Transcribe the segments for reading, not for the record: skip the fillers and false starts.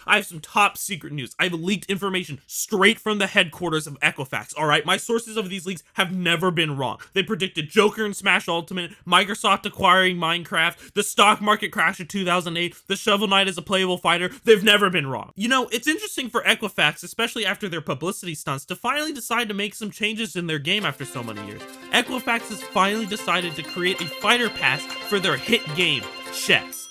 I have some top secret news. I have leaked information straight from the headquarters of Equifax, alright? My sources of these leaks have never been wrong. They predicted Joker and Smash Ultimate, Microsoft acquiring Minecraft, the stock market crash in 2008, the Shovel Knight as a playable fighter. They've never been wrong. You know, it's interesting for Equifax, especially after their publicity stunts, to finally decide to make some changes in their game after so many years. Equifax has finally decided to create a fighter pass for their hit game, chess.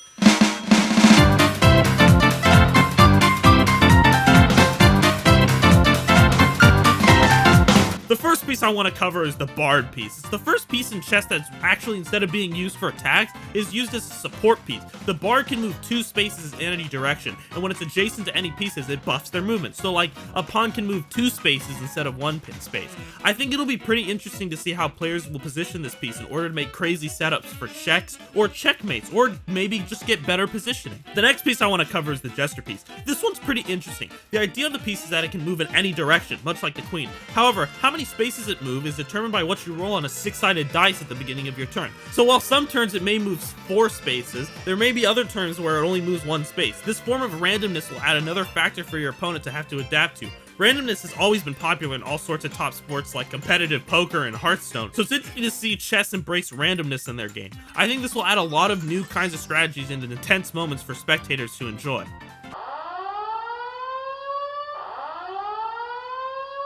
The first piece I want to cover is the Bard piece. It's the first piece in chess that's actually, instead of being used for attacks, is used as a support piece. The Bard can move 2 spaces in any direction, and when it's adjacent to any pieces, it buffs their movement. So like, a pawn can move 2 spaces instead of 1 space. I think it'll be pretty interesting to see how players will position this piece in order to make crazy setups for checks, or checkmates, or maybe just get better positioning. The next piece I want to cover is the Dester Piece. This one's pretty interesting. The idea of the piece is that it can move in any direction, much like the Queen. However, how many spaces it moves is determined by what you roll on a 6-sided dice at the beginning of your turn. So while some turns it may move 4 spaces, there may be other turns where it only moves 1 space. This form of randomness will add another factor for your opponent to have to adapt to. Randomness has always been popular in all sorts of top sports like competitive poker and Hearthstone, so it's interesting to see chess embrace randomness in their game. I think this will add a lot of new kinds of strategies and intense moments for spectators to enjoy.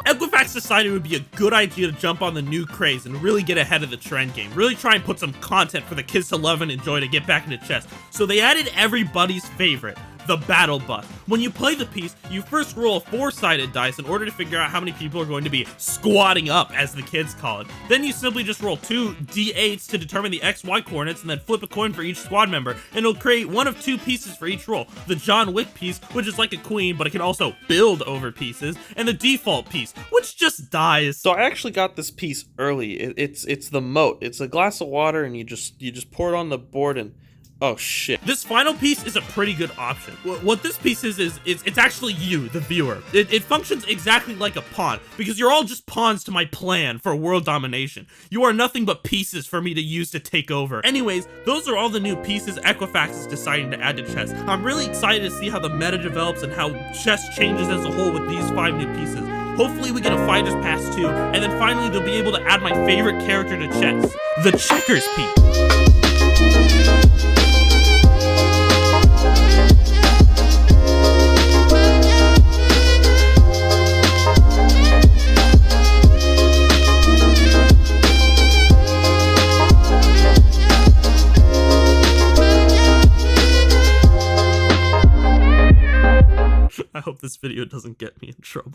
Equifax decided it would be a good idea to jump on the new craze and really get ahead of the trend game. Really try and put some content for the kids to love and enjoy to get back into chess. So they added everybody's favorite, the battle buff. When you play the piece, you first roll a 4-sided dice in order to figure out how many people are going to be squatting up, as the kids call it. Then you simply just roll 2 d8s to determine the XY coordinates and then flip a coin for each squad member, and it'll create one of 2 pieces for each roll. The John Wick piece, which is like a queen, but it can also build over pieces, and the default piece, which just dies. So I actually got this piece early. It's the Moat. It's a glass of water and you just pour it on the board and oh shit. This final piece is a pretty good option. What this piece is it's actually you, the viewer. It functions exactly like a pawn, because you're all just pawns to my plan for world domination. You are nothing but pieces for me to use to take over. Anyways, those are all the new pieces Equifax is deciding to add to chess. I'm really excited to see how the meta develops and how chess changes as a whole with these 5 new pieces. Hopefully we get a fighter's pass too, and then finally they'll be able to add my favorite character to chess, the checkers piece. I hope this video doesn't get me in trouble.